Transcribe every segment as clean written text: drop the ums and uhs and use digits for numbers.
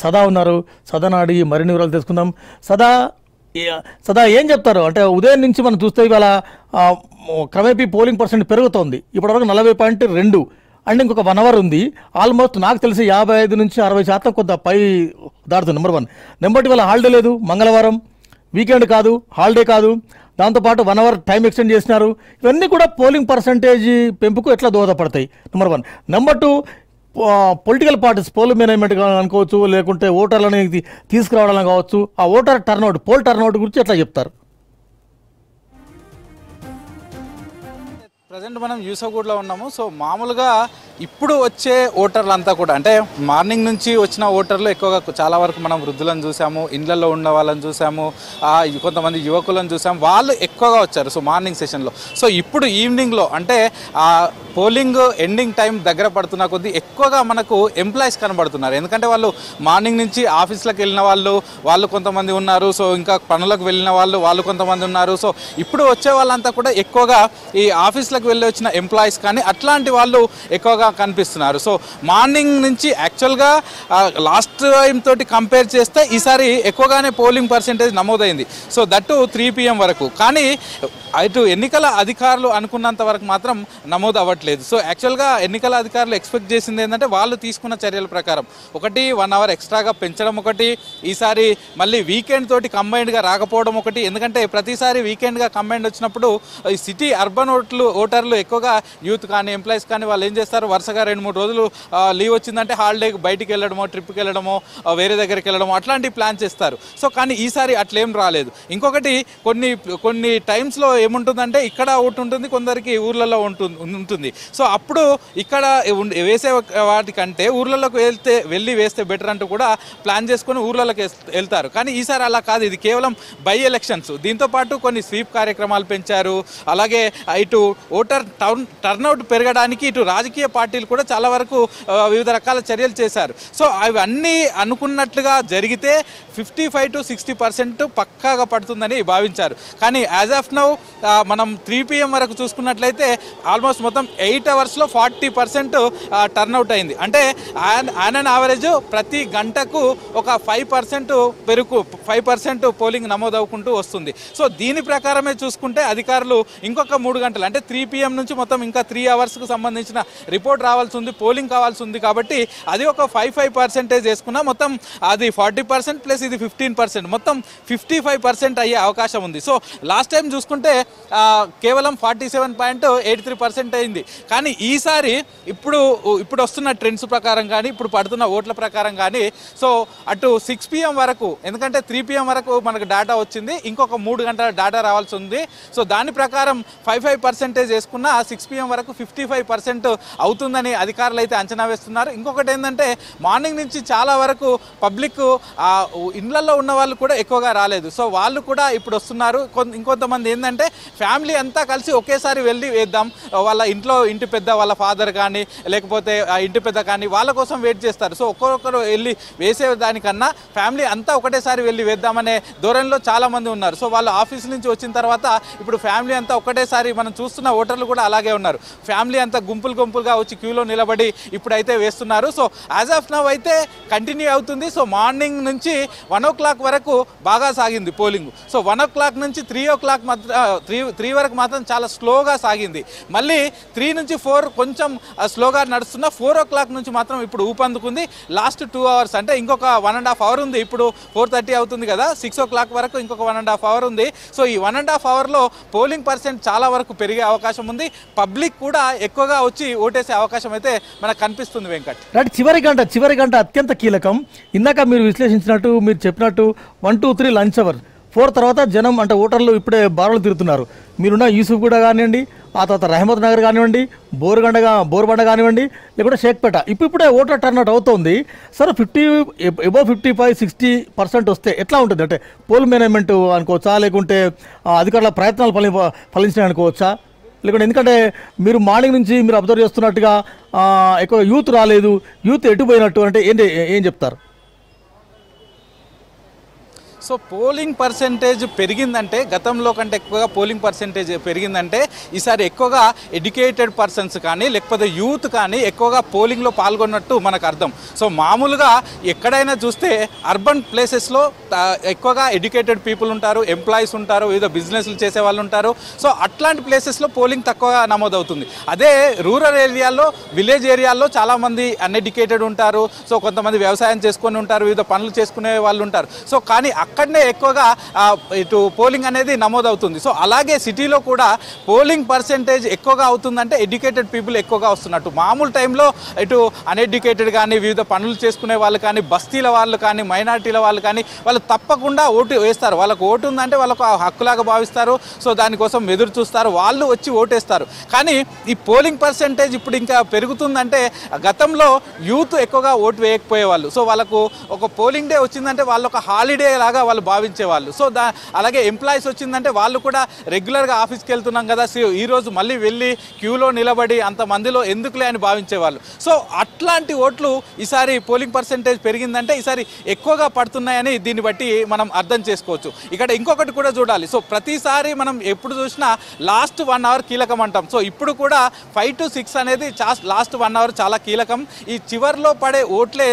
సదా ఉన్నారు. సదాని అడిగి మరిన్ని వివరాలు తెలుసుకుందాం. సదా ఏం చెప్తారు అంటే ఉదయం నుంచి మనం చూస్తే ఇవాళ క్రమేపీ పోలింగ్ పర్సెంట్ పెరుగుతోంది. ఇప్పటివరకు 40.2 అండ్ ఇంకొక 1 అవర్ ఉంది. ఆల్మోస్ట్ నాకు తెలిసి 55 నుంచి 60% కొంత పై దాడుతుంది. నెంబర్ 1. నెంబర్ 2 ఇవాళ హాలిడే లేదు, మంగళవారం వీకెండ్ కాదు, హాలిడే కాదు. దాంతోపాటు 1 అవర్ టైం ఎక్స్టెండ్ చేసినారు. ఇవన్నీ కూడా పోలింగ్ పర్సంటేజ్ పెంపుకు ఎట్లా దోహదపడతాయి? Number 1. Number 2, political parties poll management అనుకోవచ్చు, లేకుంటే ఓటర్లని తీసుకురావడం కావచ్చు, ఆ ఓటర్ టర్నౌట్ పోల్ టర్నౌట్ గురించి ఎట్లా చెప్తారు? ప్రజెంట్ మనం యూసఫ్గూడ్లో ఉన్నాము. సో మామూలుగా ఇప్పుడు వచ్చే ఓటర్లంతా కూడా అంటే మార్నింగ్ నుంచి వచ్చిన ఓటర్లు ఎక్కువగా చాలా వరకు మనం వృద్ధులను చూసాము, ఇండ్లలో ఉన్న వాళ్ళని చూసాము, కొంతమంది యువకులను చూసాము, వాళ్ళు ఎక్కువగా వచ్చారు. సో మార్నింగ్ సెషన్లో. సో ఇప్పుడు ఈవినింగ్లో అంటే పోలింగ్ ఎండింగ్ టైం దగ్గర పడుతున్న కొద్దీ ఎక్కువగా మనకు ఎంప్లాయీస్ కనబడుతున్నారు. ఎందుకంటే వాళ్ళు మార్నింగ్ నుంచి ఆఫీస్లకు వెళ్ళిన వాళ్ళు కొంతమంది ఉన్నారు. సో ఇంకా పనులకు వెళ్ళిన వాళ్ళు కొంతమంది ఉన్నారు. సో ఇప్పుడు వచ్చే వాళ్ళంతా కూడా ఎక్కువగా ఈ ఆఫీస్లకు వెళ్ళి వచ్చిన ఎంప్లాయీస్ కానీ అట్లాంటి వాళ్ళు ఎక్కువగా కనిపిస్తున్నారు. సో మార్నింగ్ నుంచి యాక్చువల్గా లాస్ట్ టైం తోటి కంపేర్ చేస్తే ఈసారి ఎక్కువగానే పోలింగ్ పర్సెంటేజ్ నమోదైంది. సో దట్టు 3 PM వరకు. కానీ ఇటు ఎన్నికల అధికారులు అనుకున్నంత వరకు మాత్రం నమోదు అవ్వట్లేదు. సో యాక్చువల్గా ఎన్నికల అధికారులు ఎక్స్పెక్ట్ చేసింది ఏంటంటే వాళ్ళు తీసుకున్న చర్యల ప్రకారం 1 అవర్ ఎక్స్ట్రాగా పెంచడం ఒకటి, ఈసారి మళ్ళీ వీకెండ్ తోటి కంబైన్డ్గా రాకపోవడం ఒకటి. ఎందుకంటే ప్రతిసారి వీకెండ్గా కంబైన్డ్ వచ్చినప్పుడు ఈ సిటీ అర్బన్ ఓటర్లు ఎక్కువగా యూత్ కానీ ఎంప్లాయీస్ కానీ వాళ్ళు ఏం చేస్తారు, వరుసగా 2-3 రోజులు లీవ్ వచ్చిందంటే హాలిడేకి బయటికి వెళ్ళడమో, ట్రిప్కి వెళ్ళడమో, వేరే దగ్గరికి వెళ్ళడమో అట్లాంటివి ప్లాన్ చేస్తారు. సో కానీ ఈసారి అట్లేం రాలేదు. ఇంకొకటి కొన్ని టైమ్స్లో ఏముంటుందంటే ఇక్కడ ఓటు ఉంటుంది, కొందరికి ఊర్లలో ఉంటుంది. సో అప్పుడు ఇక్కడ వేసే వాటికంటే ఊర్లలోకి వెళ్ళి వేస్తే బెటర్ అంటూ కూడా ప్లాన్ చేసుకొని ఊర్లలోకి వెళ్తారు. కానీ ఈసారి అలా కాదు, ఇది కేవలం బై ఎలక్షన్స్. దీంతోపాటు కొన్ని స్వీప్ కార్యక్రమాలు పెంచారు. అలాగే ఇటు ఓటర్ టర్నౌట్ పెరగడానికి ఇటు రాజకీయ పార్టీలు కూడా చాలా వరకు వివిధ రకాల చర్యలు చేశారు. సో అవన్నీ అనుకున్నట్లుగా జరిగితే 55 to 60% పక్కాగా పడుతుందని భావించారు. కానీ యాజ్ ఆఫ్ నౌ మనం 3 PM వరకు చూసుకున్నట్లయితే ఆల్మోస్ట్ మొత్తం 8 అవర్స్లో 40% టర్నౌట్ అయింది. అంటే ఆన్ యావరేజ్ ప్రతి గంటకు ఒక 5% పోలింగ్ నమోదవుకుంటూ వస్తుంది. సో దీని ప్రకారమే చూసుకుంటే అధికారులు ఇంకొక 3 గంటలు అంటే 3 PM నుంచి మొత్తం ఇంకా 3 అవర్స్కు సంబంధించిన రిపోర్ట్ రావాల్సి ఉంది, పోలింగ్ కావాల్సి ఉంది. కాబట్టి అది ఒక 5% వేసుకున్నా మొత్తం అది 40% ప్లస్ ఇది 15%, మొత్తం 55% అయ్యే అవకాశం ఉంది. సో లాస్ట్ టైం చూసుకుంటే కేవలం 47.83% అయింది. కానీ ఈసారి ఇప్పుడు వస్తున్న ట్రెండ్స్ ప్రకారం కానీ ఇప్పుడు పడుతున్న ఓట్ల ప్రకారం కానీ సో అటు 6 PM వరకు, ఎందుకంటే 3 PM వరకు మనకు డేటా వచ్చింది, ఇంకొక 3 గంటల డేటా రావాల్సి ఉంది. సో దాని ప్రకారం 55% వేసుకున్న 6 PM వరకు 55% అవుతుందని అధికారులు అయితే అంచనా వేస్తున్నారు. ఇంకొకటి ఏంటంటే మార్నింగ్ నుంచి చాలా వరకు పబ్లిక్ ఇళ్లలో ఉన్న వాళ్ళు కూడా ఎక్కువగా రాలేదు. సో వాళ్ళు కూడా ఇప్పుడు వస్తున్నారు. ఇంకొంతమంది ఏంటంటే ఫ్యామిలీ అంతా కలిసి ఒకేసారి వెళ్ళి వేద్దాం, వాళ్ళ ఇంటి పెద్ద వాళ్ళ ఫాదర్ కానీ లేకపోతే ఇంటి పెద్ద కానీ వాళ్ళ కోసం వెయిట్ చేస్తారు. సో ఒక్కొక్కరు వెళ్ళి వేసేదానికన్నా ఫ్యామిలీ అంతా ఒకటేసారి వెళ్ళి వేద్దామనే ధోరణిలో చాలామంది ఉన్నారు. సో వాళ్ళు ఆఫీస్ నుంచి వచ్చిన తర్వాత ఇప్పుడు ఫ్యామిలీ అంతా ఒకటేసారి మనం చూస్తున్న ఓటర్లు కూడా అలాగే ఉన్నారు. ఫ్యామిలీ అంతా గుంపులుగా వచ్చి క్యూలో నిలబడి ఇప్పుడైతే వేస్తున్నారు. సో యాజ్ ఆఫ్ నౌ అయితే కంటిన్యూ అవుతుంది. సో మార్నింగ్ నుంచి 1 o'clock వరకు బాగా సాగింది పోలింగ్. సో 1 o'clock నుంచి 3 o'clock 3 వరకు మాత్రం చాలా స్లోగా సాగింది. మళ్ళీ 3 నుంచి 4 కొంచెం స్లోగా నడుస్తున్న 4 o'clock నుంచి మాత్రం ఇప్పుడు ఊపందుకుంది. లాస్ట్ 2 hours అంటే ఇంకొక 1.5 hour ఉంది. ఇప్పుడు 4:30 అవుతుంది కదా, 6 o'clock వరకు ఇంకొక 1.5 hour ఉంది. సో ఈ 1.5 hourలో పోలింగ్ పర్సెంట్ చాలా వరకు పెరిగే అవకాశం ఉంది. పబ్లిక్ కూడా ఎక్కువగా వచ్చి ఓటేసే అవకాశం అయితే మనకు కనిపిస్తుంది. వెంకట్, చివరి గంట అత్యంత కీలకం. ఇందాక మీరు విశ్లేషించినట్టు, మీరు చెప్పినట్టు 1, 2, 3 లంచ్ అవర్, 4 తర్వాత జనం అంటే ఓటర్లు ఇప్పుడే బారులు తిరుగుతున్నారు. మీరున్న యూసుఫ్గూడ కానివ్వండి, ఆ తర్వాత రహమత్ నగర్ కానివ్వండి, బోర్బండ కానివ్వండి, లేకుంటే షేక్పేట, ఇప్పుడే ఓటర్ టర్నౌట్ అవుతుంది. సరే 55, 60% వస్తే ఎట్లా ఉంటుంది? అంటే పోల్ మేనేజ్మెంట్ అనుకోవచ్చా, లేకుంటే అధికారుల ప్రయత్నాలు ఫలించినాయి అనుకోవచ్చా? లేకుంటే ఎందుకంటే మీరు మార్నింగ్ నుంచి మీరు అబ్జర్వ్ చేస్తున్నట్టుగా ఎక్కువ యూత్ రాలేదు, యూత్ ఎటు పోయినట్టు అంటే ఏం చెప్తారు? సో పోలింగ్ పర్సెంటేజ్ పెరిగిందంటే, గతంలో కంటే ఎక్కువగా పోలింగ్ పర్సెంటేజ్ పెరిగిందంటే ఈసారి ఎక్కువగా ఎడ్యుకేటెడ్ పర్సన్స్ కానీ లేకపోతే యూత్ కానీ ఎక్కువగా పోలింగ్లో పాల్గొన్నట్టు మనకు అర్థం. సో మామూలుగా ఎక్కడైనా చూస్తే అర్బన్ ప్లేసెస్లో ఎక్కువగా ఎడ్యుకేటెడ్ పీపుల్ ఉంటారు, ఎంప్లాయీస్ ఉంటారు, వివిధ బిజినెస్లు చేసే వాళ్ళు ఉంటారు. సో అట్లాంటి ప్లేసెస్లో పోలింగ్ తక్కువగా నమోదవుతుంది. అదే రూరల్ ఏరియాల్లో, విలేజ్ ఏరియాల్లో చాలామంది అన్ఎడ్యుకేటెడ్ ఉంటారు. సో కొంతమంది వ్యవసాయం చేసుకొని ఉంటారు, వివిధ పనులు చేసుకునే వాళ్ళు ఉంటారు. సో కానీ అక్కడనే ఎక్కువగా ఇటు పోలింగ్ అనేది నమోదవుతుంది. సో అలాగే సిటీలో కూడా పోలింగ్ పర్సెంటేజ్ ఎక్కువగా అవుతుందంటే ఎడ్యుకేటెడ్ పీపుల్ ఎక్కువగా వస్తున్నట్టు. మామూలు టైంలో ఇటు అన్ఎడ్యుకేటెడ్ కానీ, వివిధ పనులు చేసుకునే వాళ్ళు కానీ, బస్తీల వాళ్ళు కానీ, మైనారిటీల వాళ్ళు కానీ వాళ్ళు తప్పకుండా ఓటు వేస్తారు. వాళ్ళకు ఓటు ఉందంటే వాళ్ళకు హక్కులాగా భావిస్తారు. సో దానికోసం ఎదురు చూస్తారు, వాళ్ళు వచ్చి ఓటేస్తారు. కానీ ఈ పోలింగ్ పర్సెంటేజ్ ఇప్పుడు ఇంకా పెరుగుతుందంటే, గతంలో యూత్ ఎక్కువగా ఓటు వేయకపోయేవాళ్ళు. సో వాళ్ళకు ఒక పోలింగ్ డే వచ్చిందంటే వాళ్ళు ఒక హాలిడే లాగా వాళ్ళు భావించేవాళ్ళు. సో అలాగే ఎంప్లాయీస్ వచ్చిందంటే వాళ్ళు కూడా రెగ్యులర్గా ఆఫీస్కి వెళ్తున్నాం కదా, సో ఈరోజు మళ్ళీ వెళ్ళి క్యూలో నిలబడి అంతమందిలో ఎందుకులే అని భావించేవాళ్ళు. సో అట్లాంటి ఓట్లు ఈసారి పోలింగ్ పర్సెంటేజ్ పెరిగిందంటే ఈసారి ఎక్కువగా పడుతున్నాయని దీన్ని బట్టి మనం అర్థం చేసుకోవచ్చు. ఇక్కడ ఇంకొకటి కూడా చూడాలి. సో ప్రతిసారి మనం ఎప్పుడు చూసినా లాస్ట్ 1 అవర్ కీలకం అంటాం. సో ఇప్పుడు కూడా 5 to 6 అనేది లాస్ట్ 1 అవర్ చాలా కీలకం. ఈ చివర్లో పడే ఓట్లే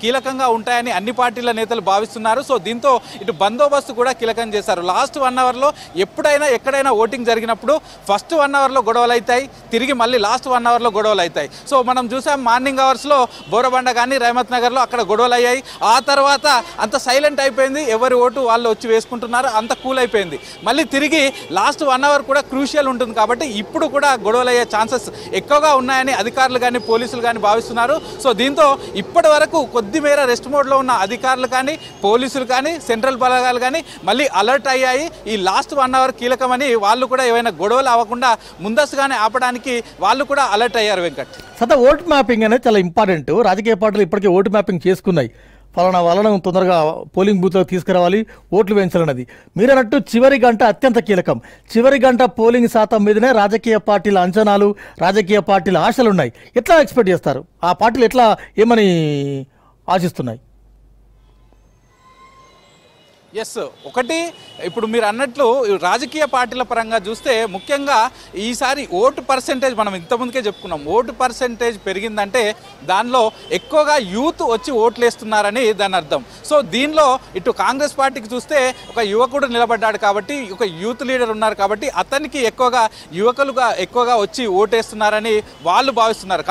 కీలకంగా ఉంటాయని అన్ని పార్టీల నేతలు భావిస్తున్నారు. సో దీంతో ఇటు బందోబస్తు కూడా కీలకం చేశారు. లాస్ట్ 1 అవర్లో ఎప్పుడైనా ఎక్కడైనా ఓటింగ్ జరిగినప్పుడు ఫస్ట్ 1 అవర్లో గొడవలు అవుతాయి, తిరిగి మళ్ళీ లాస్ట్ 1 అవర్లో గొడవలు అవుతాయి. సో మనం చూసాం మార్నింగ్ అవర్స్లో బోరబండ కానీ రేమత్ నగర్లో అక్కడ గొడవలు అయ్యాయి. ఆ తర్వాత అంత సైలెంట్ అయిపోయింది, ఎవరి ఓటు వాళ్ళు వచ్చి వేసుకుంటున్నారు, అంత కూల్ అయిపోయింది. మళ్ళీ తిరిగి లాస్ట్ 1 అవర్ కూడా క్రూషియల్ ఉంటుంది కాబట్టి ఇప్పుడు కూడా గొడవలు అయ్యే ఛాన్సెస్ ఎక్కువగా ఉన్నాయని అధికారులు కానీ పోలీసులు కానీ భావిస్తున్నారు. సో దీంతో ఇప్పటి వరకు కొద్దిమేర రెస్ట్ మోడ్లో ఉన్న అధికారులు కానీ, పోలీసులు కానీ, సెంట్రల్ బలగాలు కానీ మళ్ళీ అలర్ట్ అయ్యాయి. ఈ లాస్ట్ 1 అవర్ కీలకమని వాళ్ళు కూడా ఏమైనా గొడవలు అవ్వకుండా ముందస్తుగానే ఆపడానికి వాళ్ళు కూడా అలర్ట్ అయ్యారు. వెంకట్, సదా ఓట్ మ్యాపింగ్ అనేది చాలా ఇంపార్టెంట్. రాజకీయ పార్టీలు ఇప్పటికే ఓటు మ్యాపింగ్ చేసుకున్నాయి. ఫలానా వాళ్ళను తొందరగా పోలింగ్ బూత్లో తీసుకురావాలి, ఓట్లు వేయించాలన్నది. మీరు అన్నట్టు చివరి గంట అత్యంత కీలకం. చివరి గంట పోలింగ్ శాతం మీదనే రాజకీయ పార్టీల అంచనాలు, రాజకీయ పార్టీల ఆశలు ఉన్నాయి. ఎట్లా ఎక్స్పెక్ట్ చేస్తారు? ఆ పార్టీలు ఎట్లా ఏమని ఆశిస్తున్నాయి? ఎస్, ఒకటి ఇప్పుడు మీరు అన్నట్లు రాజకీయ పార్టీల పరంగా చూస్తే ముఖ్యంగా ఈసారి ఓటు పర్సెంటేజ్ మనం ఇంతకుముందుకే చెప్పుకున్నాం. ఓటు పర్సెంటేజ్ పెరిగిందంటే దానిలో ఎక్కువగా యూత్ వచ్చి ఓట్లు వేస్తున్నారని దాని అర్థం. సో దీనిలో ఇటు కాంగ్రెస్ పార్టీకి చూస్తే ఒక యువకుడు నిలబడ్డాడు కాబట్టి, ఒక యూత్ లీడర్ ఉన్నారు కాబట్టి అతనికి యువకులుగా ఎక్కువగా వచ్చి ఓటేస్తున్నారని వాళ్ళు భావిస్తున్నారు.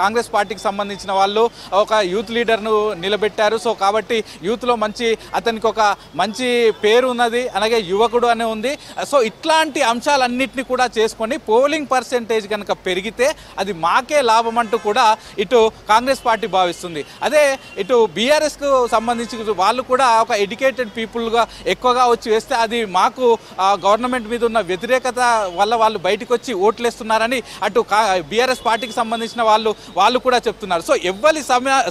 కాంగ్రెస్ పార్టీకి సంబంధించిన వాళ్ళు ఒక యూత్ లీడర్ను నిలబెట్టారు. సో కాబట్టి యూత్లో అతనికి ఒక మంచి పేరు ఉన్నది, అలాగే యువకుడు అనే ఉంది. సో ఇట్లాంటి అంశాలన్నింటినీ కూడా చేసుకొని పోలింగ్ పర్సెంటేజ్ కనుక పెరిగితే అది మాకే లాభం అంటూ కూడా ఇటు కాంగ్రెస్ పార్టీ భావిస్తుంది. అదే ఇటు బీఆర్ఎస్కు సంబంధించి వాళ్ళు కూడా ఒక ఎడ్యుకేటెడ్ పీపుల్గా ఎక్కువగా వచ్చి వేస్తే అది మాకు గవర్నమెంట్ మీద ఉన్న వ్యతిరేకత వల్ల వాళ్ళు బయటకు వచ్చి ఓట్లేస్తున్నారని అటు బీఆర్ఎస్ పార్టీకి సంబంధించిన వాళ్ళు కూడా చెప్తున్నారు. సో ఎవ్వరి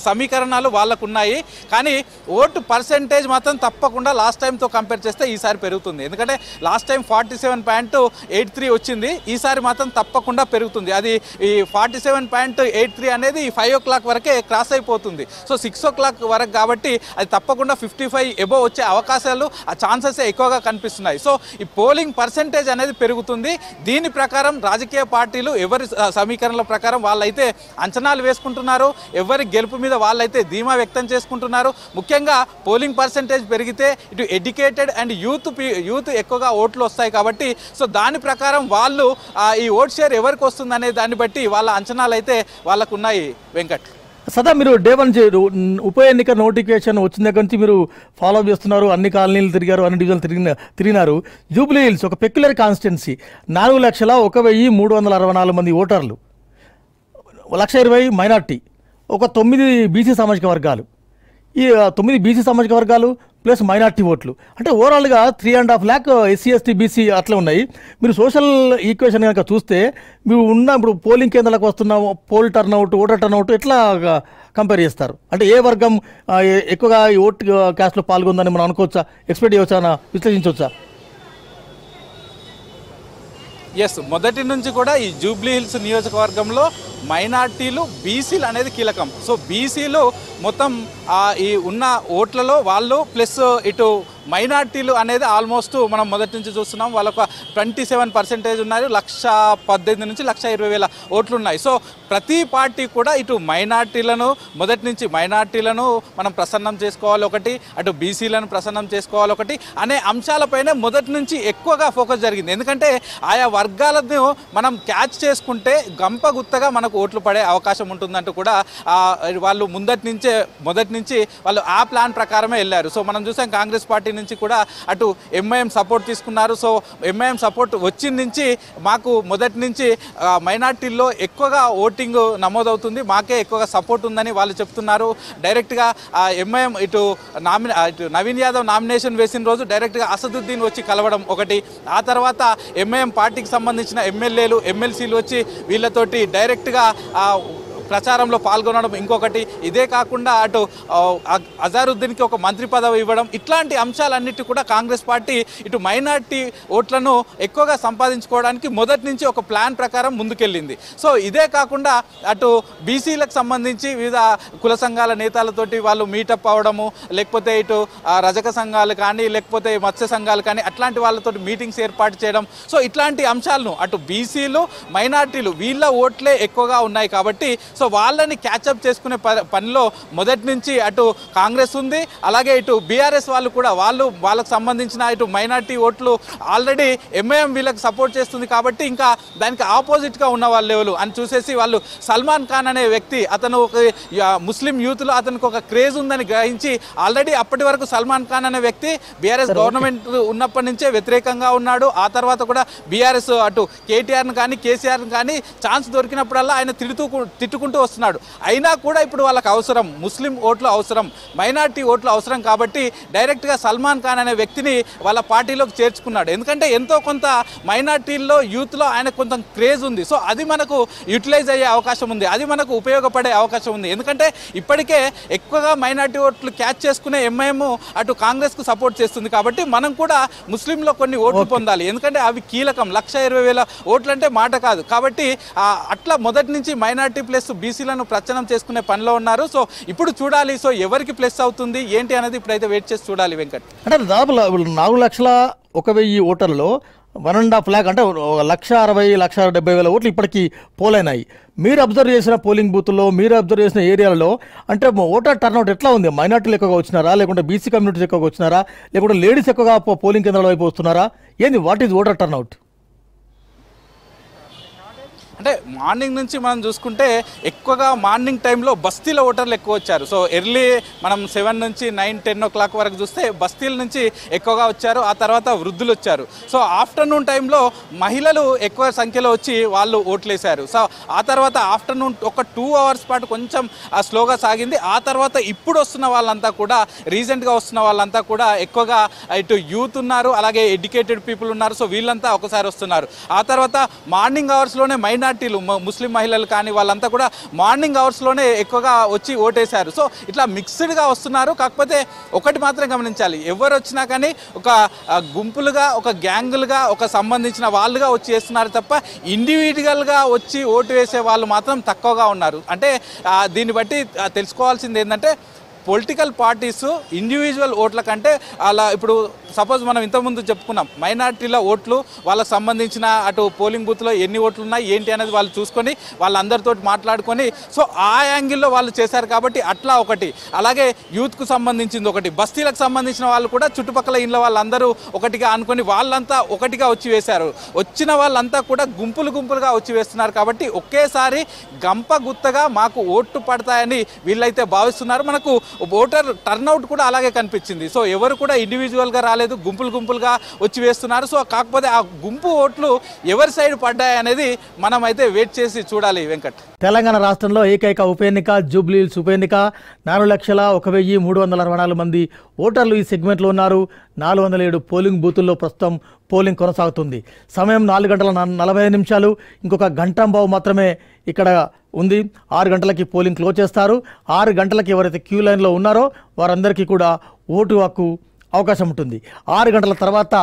సమీకరణాలు వాళ్ళకు ఉన్నాయి, కానీ ఓటు పర్సెంటేజ్ మాత్రం తప్పకుండా లాస్ట్ టైంతో కంపేర్ చేస్తే ఈసారి పెరుగుతుంది. ఎందుకంటే లాస్ట్ టైం 47.83 వచ్చింది, ఈసారి మాత్రం తప్పకుండా పెరుగుతుంది. అది ఈ 47.83 అనేది 5 o'clock వరకే క్రాస్ అయిపోతుంది. సో 6 o'clock వరకు కాబట్టి అది తప్పకుండా 55 ఎబోవ్ వచ్చే అవకాశాలు, ఆ ఛాన్సెస్ ఎక్కువగా కనిపిస్తున్నాయి. సో ఈ పోలింగ్ పర్సెంటేజ్ అనేది పెరుగుతుంది. దీని ప్రకారం రాజకీయ పార్టీలు ఎవరి సమీకరణల ప్రకారం వాళ్ళైతే అంచనాలు వేసుకుంటున్నారు, ఎవరి గెలుపు మీద వాళ్ళైతే ధీమా వ్యక్తం చేసుకుంటున్నారు. ముఖ్యంగా పోలింగ్ పర్సెంటేజ్ పెరిగితే ఇటు ఎడ్యుకేటెడ్ అండ్ యూత్ ఎక్కువగా ఓట్లు వస్తాయి కాబట్టి సో దాని ప్రకారం వాళ్ళు ఈ ఓట్ షేర్ ఎవరికి వస్తుందనే దాన్ని బట్టి వాళ్ళ అంచనాలు అయితే వాళ్ళకు ఉన్నాయి. వెంకట్, సదా మీరు డే 1 ఉప ఎన్నిక నోటిఫికేషన్ వచ్చిన దగ్గర నుంచి మీరు ఫాలో చేస్తున్నారు, అన్ని కాలనీలు తిరిగారు, అన్ని డివిజన్లు తిరిగినారు. జూబ్లీ హిల్స్ ఒక పెక్యులర్ కాన్స్టిట్యున్సీ, 4,01,364 మంది ఓటర్లు, 1,20,000 మైనార్టీ, ఒక 9 బీసీ సామాజిక వర్గాలు. ఈ 9 బీసీ సామాజిక వర్గాలు ప్లస్ మైనార్టీ ఓట్లు అంటే ఓవరాల్గా 3.5 lakh ఎస్సీ ఎస్టీ బీసీ అట్లా ఉన్నాయి. మీరు సోషల్ ఈక్వేషన్ కనుక చూస్తే మీరు ఇప్పుడు పోలింగ్ కేంద్రాలకు వస్తున్న పోల్ టర్న్అవుట్, ఓటర్ టర్న్అవుట్ ఎట్లా కంపేర్ చేస్తారు? అంటే ఏ వర్గం ఎక్కువగా ఈ ఓట్ క్యాస్ట్లో పాల్గొందని మనం అనుకోవచ్చా, ఎక్స్పెక్ట్ చేయవచ్చా, విశ్లేషించవచ్చా? ఎస్, మొదటి నుంచి కూడా ఈ జూబ్లీ హిల్స్ నియోజకవర్గంలో మైనార్టీలు, బీసీలు అనేది కీలకం. సో బీసీలు మొత్తం ఈ ఉన్న ఓట్లలో వాళ్ళు ప్లస్ ఇటు మైనార్టీలు అనేది ఆల్మోస్ట్ మనం మొదటి నుంచి చూస్తున్నాం, వాళ్ళొక 27% ఉన్నారు, 1,18,000 నుంచి 1,20,000 ఓట్లు ఉన్నాయి. సో ప్రతి పార్టీ కూడా ఇటు మైనార్టీలను మొదటి నుంచి మైనార్టీలను మనం ప్రసన్నం చేసుకోవాలి ఒకటి, అటు బీసీలను ప్రసన్నం చేసుకోవాలి ఒకటి అనే అంశాలపైనే మొదటి నుంచి ఎక్కువగా ఫోకస్ జరిగింది. ఎందుకంటే ఆయా వర్గాలను మనం క్యాచ్ చేసుకుంటే గంప గుత్తగా మనకు ఓట్లు పడే అవకాశం ఉంటుందంటూ కూడా వాళ్ళు మొదటి నుంచి వాళ్ళు ఆ ప్లాన్ ప్రకారమే వెళ్ళారు. సో మనం చూసాం కాంగ్రెస్ పార్టీ నుంచి కూడా అటు ఎంఐఎం సపోర్ట్ తీసుకున్నారు. సో ఎంఐఎం సపోర్ట్ వచ్చిన నుంచి మాకు మొదటి నుంచి మైనార్టీల్లో ఎక్కువగా ఓటింగ్ నమోదవుతుంది, మాకే ఎక్కువగా సపోర్ట్ ఉందని వాళ్ళు చెప్తున్నారు. డైరెక్ట్గా ఎంఐఎం ఇటు నవీన్ యాదవ్ నామినేషన్ వేసిన రోజు డైరెక్ట్గా అసదుద్దీన్ వచ్చి కలవడం ఒకటి, ఆ తర్వాత ఎంఐఎం పార్టీకి సంబంధించిన ఎమ్మెల్యేలు ఎమ్మెల్సీలు వచ్చి వీళ్ళతోటి డైరెక్ట్గా ప్రచారంలో పాల్గొనడం ఇంకొకటి. ఇదే కాకుండా అటు అజారుద్దీన్కి ఒక మంత్రి పదవి ఇవ్వడం, ఇట్లాంటి అంశాలన్నిటి కూడా కాంగ్రెస్ పార్టీ ఇటు మైనార్టీ ఓట్లను ఎక్కువగా సంపాదించుకోవడానికి మొదటి నుంచి ఒక ప్లాన్ ప్రకారం ముందుకెళ్ళింది. సో ఇదే కాకుండా అటు బీసీలకు సంబంధించి వివిధ కుల సంఘాల నేతలతోటి వాళ్ళు మీటప్ అవ్వడము, లేకపోతే ఇటు రజక సంఘాలు కానీ లేకపోతే మత్స్య సంఘాలు కానీ అట్లాంటి వాళ్ళతో మీటింగ్స్ ఏర్పాటు చేయడం. సో ఇట్లాంటి అంశాలను అటు బీసీలు మైనార్టీలు వీళ్ళ ఓట్లే ఎక్కువగా ఉన్నాయి కాబట్టి సో వాళ్ళని క్యాచప్ చేసుకునే పనిలో మొదటి నుంచి అటు కాంగ్రెస్ ఉంది, అలాగే ఇటు బీఆర్ఎస్ వాళ్ళు కూడా వాళ్ళకు సంబంధించిన ఇటు మైనార్టీ ఓట్లు ఆల్రెడీ ఎంఐఎం వీళ్ళకి సపోర్ట్ చేస్తుంది కాబట్టి ఇంకా దానికి ఆపోజిట్గా ఉన్న వాళ్ళు అని చూసేసి వాళ్ళు సల్మాన్ ఖాన్ అనే వ్యక్తి అతను ముస్లిం యూత్లో అతనికి ఒక క్రేజ్ ఉందని గ్రహించి ఆల్రెడీ అప్పటి వరకు సల్మాన్ ఖాన్ అనే వ్యక్తి బీఆర్ఎస్ గవర్నమెంట్ ఉన్నప్పటి నుంచే వ్యతిరేకంగా ఉన్నాడు. ఆ తర్వాత కూడా బీఆర్ఎస్ అటు కేటీఆర్ని కానీ కేసీఆర్ని కానీ ఛాన్స్ దొరికినప్పుడల్లా ఆయన తిట్టుకుంటూ వస్తున్నాడు. అయినా కూడా ఇప్పుడు వాళ్ళకి అవసరం, ముస్లిం ఓట్లు అవసరం, మైనార్టీ ఓట్లు అవసరం కాబట్టి డైరెక్ట్గా సల్మాన్ ఖాన్ అనే వ్యక్తిని వాళ్ళ పార్టీలోకి చేర్చుకున్నాడు. ఎందుకంటే ఎంతో కొంత మైనార్టీల్లో యూత్లో ఆయన కొంత క్రేజ్ ఉంది. సో అది మనకు యూటిలైజ్ అయ్యే అవకాశం ఉంది, అది మనకు ఉపయోగపడే అవకాశం ఉంది. ఎందుకంటే ఇప్పటికే ఎక్కువగా మైనార్టీ ఓట్లు క్యాచ్ చేసుకునే ఎంఐఎం అటు కాంగ్రెస్కు సపోర్ట్ చేస్తుంది కాబట్టి మనం కూడా ముస్లింలో కొన్ని ఓట్లు పొందాలి, ఎందుకంటే అవి కీలకం. 1,20,000 ఓట్లు అంటే మాట కాదు కాబట్టి అట్లా మొదటి నుంచి మైనార్టీ ప్లస్ బీసీలను ప్రచనం చేసుకునే పనిలో ఉన్నారు. సో ఇప్పుడు చూడాలి సో ఎవరికి ప్లస్ అవుతుంది ఏంటి అనేది ఇప్పుడైతే వెయిట్ చేసి చూడాలి వెంకట్. అంటే దాదాపు 4,01,000 ఓటర్లో 1.5 lakh అంటే 1,60,000-1,70,000 ఓట్లు ఇప్పటికీ పోలైనాయి. మీరు అబ్జర్వ్ చేసిన పోలింగ్ బూత్లో, మీరు అబ్జర్వ్ చేసిన ఏరియాలలో అంటే ఓటర్ టర్న్అవుట్ ఎట్లా ఉంది? మైనార్టీలు ఎక్కువగా వచ్చినారా, లేకుంటే బీసీ కమ్యూనిటీస్ ఎక్కువగా వచ్చినారా, లేకుంటే లేడీస్ ఎక్కువగా పోలింగ్ కేంద్రాల వైపు వస్తున్నారా? ఏంది వాట్ ఈజ్ ఓటర్ టర్న్అవుట్? అంటే మార్నింగ్ నుంచి మనం చూసుకుంటే ఎక్కువగా మార్నింగ్ టైంలో బస్తీల ఓటర్లు ఎక్కువ వచ్చారు. సో ఎర్లీ మనం 7 నుంచి 9-10 o'clock వరకు చూస్తే బస్తీల నుంచి ఎక్కువగా వచ్చారు, ఆ తర్వాత వృద్ధులు వచ్చారు. సో ఆఫ్టర్నూన్ టైంలో మహిళలు ఎక్కువ సంఖ్యలో వచ్చి వాళ్ళు ఓట్లేశారు. సో ఆ తర్వాత ఆఫ్టర్నూన్ ఒక 2 hours పాటు కొంచెం స్లోగా సాగింది. ఆ తర్వాత ఇప్పుడు వస్తున్న వాళ్ళంతా కూడా రీసెంట్గా వస్తున్న వాళ్ళంతా కూడా ఎక్కువగా ఇటు యూత్ ఉన్నారు, అలాగే ఎడ్యుకేటెడ్ పీపుల్ ఉన్నారు. సో వీళ్ళంతా ఒకసారి వస్తున్నారు. ఆ తర్వాత మార్నింగ్ అవర్స్లోనే మైనార్టీలు ముస్లిం మహిళలు కానీ వాళ్ళంతా కూడా మార్నింగ్ అవర్స్లోనే ఎక్కువగా వచ్చి ఓటేశారు. సో ఇట్లా మిక్స్డ్గా వస్తున్నారు. కాకపోతే ఒకటి మాత్రం గమనించాలి, ఎవరు వచ్చినా కానీ ఒక గుంపులుగా, ఒక గ్యాంగులుగా, ఒక సంబంధించిన వాళ్ళుగా వచ్చి వేస్తున్నారు తప్ప ఇండివిజువల్గా వచ్చి ఓటు వేసే వాళ్ళు మాత్రం తక్కువగా ఉన్నారు. అంటే దీన్ని బట్టి తెలుసుకోవాల్సింది ఏంటంటే పొలిటికల్ పార్టీస్ ఇండివిజువల్ ఓట్ల కంటే అలా ఇప్పుడు సపోజ్ మనం ఇంతకుముందు చెప్పుకున్నాం మైనార్టీల ఓట్లు వాళ్ళకి సంబంధించిన అటు పోలింగ్ బూత్లో ఎన్ని ఓట్లు ఉన్నాయి ఏంటి అనేది వాళ్ళు చూసుకొని వాళ్ళందరితో మాట్లాడుకొని సో ఆ యాంగిల్లో వాళ్ళు చేశారు కాబట్టి అట్లా ఒకటి. అలాగే యూత్కు సంబంధించింది ఒకటి, బస్తీలకు సంబంధించిన వాళ్ళు కూడా చుట్టుపక్కల ఇళ్ళ వాళ్ళందరూ ఒకటిగా అనుకొని వాళ్ళంతా ఒకటిగా వచ్చి వేశారు. వచ్చిన వాళ్ళంతా కూడా గుంపులుగా వచ్చి వేస్తున్నారు కాబట్టి ఒకేసారి గంప గుత్తగా మాకు ఓట్లు పడతాయని వీళ్ళైతే భావిస్తున్నారు. మనకు ఓటర్ టర్న్అవుట్ కూడా అలాగే కనిపించింది. సో ఎవరు కూడా ఇండివిజువల్గా రాలేదు, గుంపులుగా వచ్చి వేస్తున్నారు. సో కాకపోతే ఆ గుంపు ఓట్లు ఎవరి సైడ్ పడ్డాయి అనేది మనం అయితే వెయిట్ చేసి చూడాలి వెంకట్. తెలంగాణ రాష్ట్రంలో ఏకైక ఉప ఎన్నిక జూబ్లీహిల్స్ ఉప ఎన్నిక. 4,01,364 మంది ఓటర్లు ఈ సెగ్మెంట్లో ఉన్నారు. 407 పోలింగ్ బూతుల్లో ప్రస్తుతం పోలింగ్ కొనసాగుతుంది. సమయం 4:45. ఇంకొక గంటంబావు మాత్రమే ఇక్కడ ఉంది. 6 గంటలకి పోలింగ్ క్లోజ్ చేస్తారు. 6 గంటలకి ఎవరైతే క్యూ లైన్లో ఉన్నారో వారందరికీ కూడా ఓటు హక్కు అవకాశం ఉంటుంది. 6 గంటల తర్వాత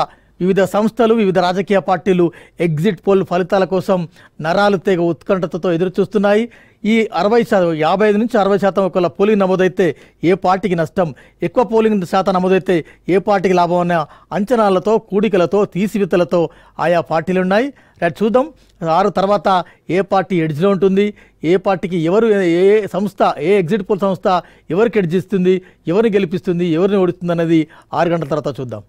వివిధ సంస్థలు, వివిధ రాజకీయ పార్టీలు ఎగ్జిట్ పోల్ ఫలితాల కోసం నరాలు తెగ ఉత్కంఠతతో ఎదురు చూస్తున్నాయి. ఈ 60%, 55 నుంచి 60% ఒకవేళ పోలింగ్ నమోదైతే ఏ పార్టీకి నష్టం, ఎక్కువ పోలింగ్ శాతం నమోదైతే ఏ పార్టీకి లాభం అన్న అంచనాలతో, కూడికలతో, తీసివిత్తలతో ఆయా పార్టీలు ఉన్నాయి. రైట్, చూద్దాం 6 తర్వాత ఏ పార్టీ ఎడ్జ్లో ఉంటుంది, ఏ పార్టీకి ఎవరు, ఏ సంస్థ, ఏ ఎగ్జిట్ పోల్ సంస్థ ఎవరికి ఎడ్జ్ ఇస్తుంది, ఎవరిని గెలిపిస్తుంది, ఎవరిని ఓడిస్తుంది అనేది 6 గంటల తర్వాత చూద్దాం.